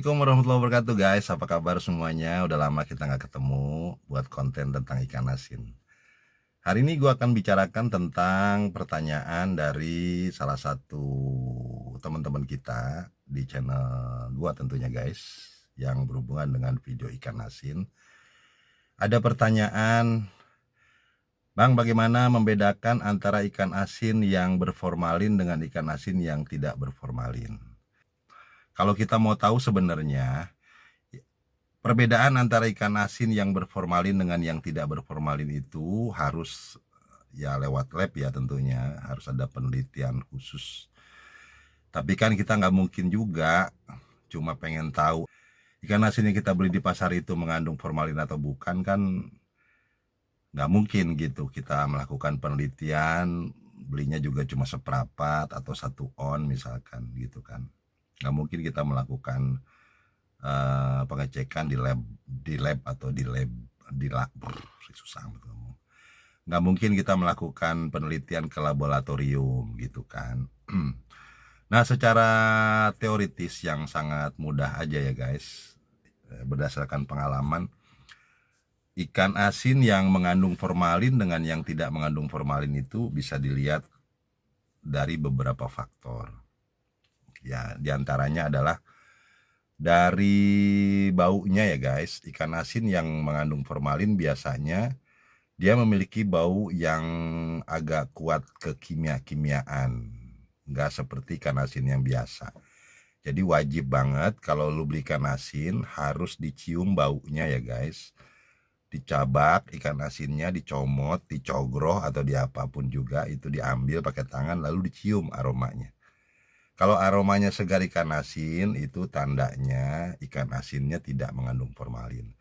Assalamualaikum warahmatullahi wabarakatuh guys. Apa kabar semuanya? Udah lama kita nggak ketemu buat konten tentang ikan asin. Hari ini gue akan bicarakan tentang pertanyaan dari salah satu teman-teman kita di channel gue tentunya guys, yang berhubungan dengan video ikan asin. Ada pertanyaan, Bang, bagaimana membedakan antara ikan asin yang berformalin dengan ikan asin yang tidak berformalin? Kalau kita mau tahu sebenarnya perbedaan antara ikan asin yang berformalin dengan yang tidak berformalin itu harus ya lewat lab ya, tentunya harus ada penelitian khusus. Tapi kan kita nggak mungkin juga cuma pengen tahu ikan asin yang kita beli di pasar itu mengandung formalin atau bukan, kan nggak mungkin gitu. Kita melakukan penelitian, belinya juga cuma seperempat atau 1 on misalkan gitu kan. Nggak mungkin kita melakukan pengecekan di lab atau di lab susah ngomong. Nggak mungkin kita melakukan penelitian ke laboratorium gitu kan. Nah, secara teoritis yang sangat mudah aja ya guys, berdasarkan pengalaman, ikan asin yang mengandung formalin dengan yang tidak mengandung formalin itu bisa dilihat dari beberapa faktor. Ya, diantaranya adalah dari baunya ya guys. Ikan asin yang mengandung formalin biasanya dia memiliki bau yang agak kuat kekimia-kimiaan, nggak seperti ikan asin yang biasa. Jadi wajib banget kalau lu beli ikan asin harus dicium baunya ya guys. Dicabak ikan asinnya, dicomot, dicogroh atau diapapun juga, itu diambil pakai tangan lalu dicium aromanya. Kalau aromanya segar ikan asin, itu tandanya ikan asinnya tidak mengandung formalin.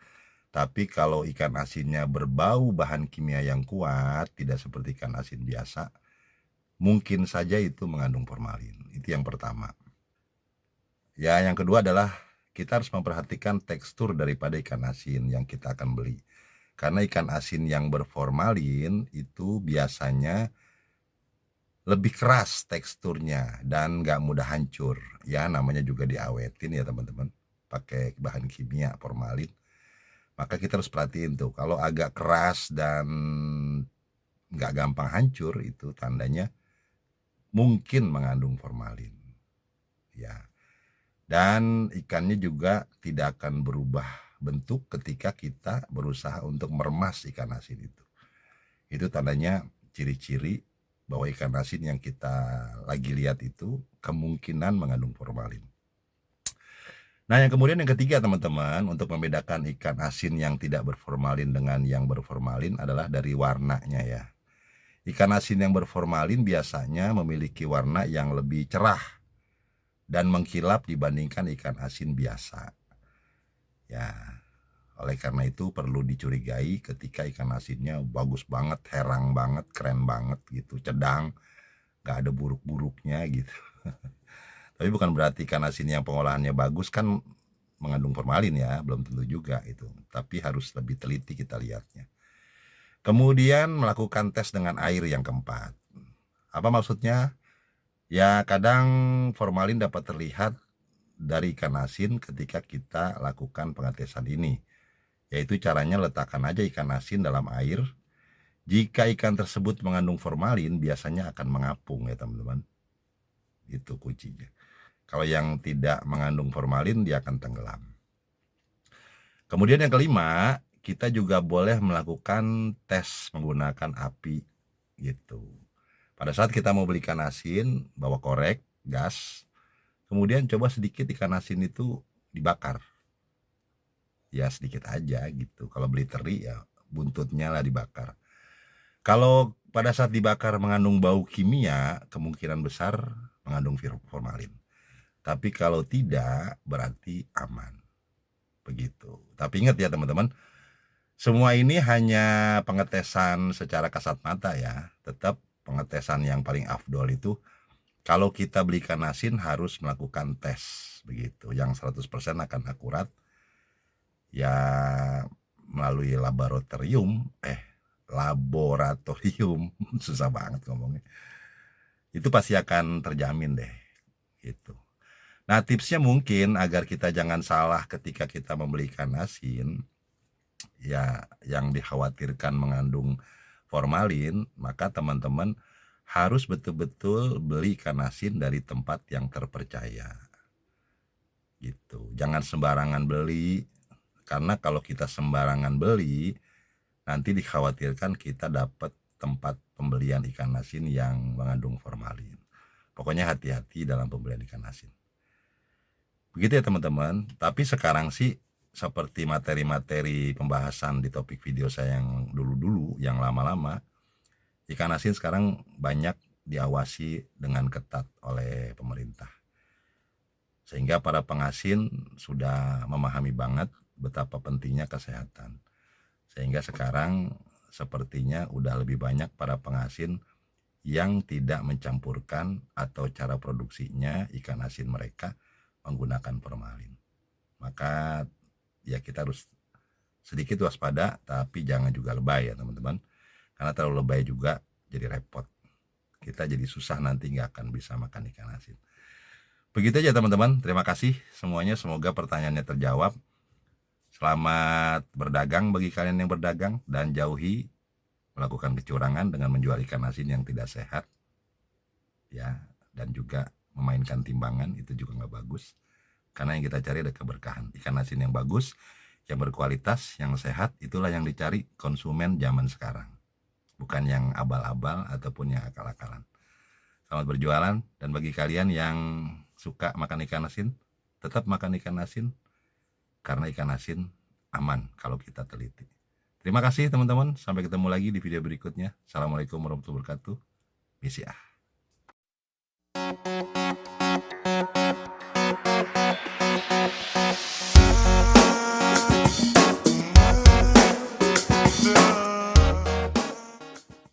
Tapi kalau ikan asinnya berbau bahan kimia yang kuat, tidak seperti ikan asin biasa, mungkin saja itu mengandung formalin. Itu yang pertama. Ya, yang kedua adalah kita harus memperhatikan tekstur daripada ikan asin yang kita akan beli. Karena ikan asin yang berformalin itu biasanya lebih keras teksturnya dan nggak mudah hancur. Ya, namanya juga diawetin ya teman-teman, pakai bahan kimia formalin. Maka kita harus perhatiin tuh, kalau agak keras dan nggak gampang hancur, itu tandanya mungkin mengandung formalin. Ya, dan ikannya juga tidak akan berubah bentuk ketika kita berusaha untuk meremas ikan asin itu. Itu tandanya ciri-ciri bahwa ikan asin yang kita lagi lihat itu kemungkinan mengandung formalin. Nah, yang kemudian yang ketiga teman-teman, untuk membedakan ikan asin yang tidak berformalin dengan yang berformalin adalah dari warnanya ya. Ikan asin yang berformalin biasanya memiliki warna yang lebih cerah dan mengkilap dibandingkan ikan asin biasa. Ya, oleh karena itu perlu dicurigai ketika ikan asinnya bagus banget, herang banget, keren banget gitu, cedang, gak ada buruk-buruknya gitu. Tapi bukan berarti ikan asin yang pengolahannya bagus kan mengandung formalin ya, belum tentu juga itu. Tapi harus lebih teliti kita lihatnya. Kemudian melakukan tes dengan air yang keempat. Apa maksudnya? Ya, kadang formalin dapat terlihat dari ikan asin ketika kita lakukan pengetesan ini. Yaitu caranya letakkan aja ikan asin dalam air. Jika ikan tersebut mengandung formalin, biasanya akan mengapung ya teman-teman. Itu kuncinya. Kalau yang tidak mengandung formalin, dia akan tenggelam. Kemudian yang kelima, kita juga boleh melakukan tes menggunakan api gitu. Pada saat kita mau beli ikan asin, bawa korek, gas, kemudian coba sedikit ikan asin itu dibakar. Ya sedikit aja gitu. Kalau beli teri ya buntutnya lah dibakar. Kalau pada saat dibakar mengandung bau kimia, kemungkinan besar mengandung formalin. Tapi kalau tidak, berarti aman. Begitu. Tapi ingat ya teman-teman, semua ini hanya pengetesan secara kasat mata ya. Tetap pengetesan yang paling afdol itu kalau kita beli ikan asin harus melakukan tes begitu, yang 100% akan akurat. Ya melalui laboratorium, susah banget ngomongnya, itu pasti akan terjamin deh gitu. Nah, tipsnya mungkin agar kita jangan salah ketika kita membeli ikan asin, ya yang dikhawatirkan mengandung formalin, maka teman-teman harus betul-betul beli ikan asin dari tempat yang terpercaya. Gitu. Jangan sembarangan beli, karena kalau kita sembarangan beli, nanti dikhawatirkan kita dapat tempat pembelian ikan asin yang mengandung formalin. Pokoknya hati-hati dalam pembelian ikan asin. Begitu ya teman-teman. Tapi sekarang sih seperti materi-materi pembahasan di topik video saya yang dulu-dulu, yang lama-lama, ikan asin sekarang banyak diawasi dengan ketat oleh pemerintah. Sehingga para pengasin sudah memahami banget betapa pentingnya kesehatan. Sehingga sekarang sepertinya udah lebih banyak para pengasin yang tidak mencampurkan atau cara produksinya ikan asin mereka menggunakan formalin. Maka ya kita harus sedikit waspada, tapi jangan juga lebay ya teman-teman. Karena terlalu lebay juga jadi repot. Kita jadi susah, nanti nggak akan bisa makan ikan asin. Begitu aja teman-teman, terima kasih semuanya, semoga pertanyaannya terjawab. Selamat berdagang bagi kalian yang berdagang, dan jauhi melakukan kecurangan dengan menjual ikan asin yang tidak sehat ya, dan juga memainkan timbangan, itu juga nggak bagus. Karena yang kita cari ada keberkahan. Ikan asin yang bagus, yang berkualitas, yang sehat, itulah yang dicari konsumen zaman sekarang. Bukan yang abal-abal ataupun yang akal-akalan. Selamat berjualan, dan bagi kalian yang suka makan ikan asin, tetap makan ikan asin, karena ikan asin aman kalau kita teliti. Terima kasih teman-teman, sampai ketemu lagi di video berikutnya. Assalamualaikum warahmatullahi wabarakatuh. Misi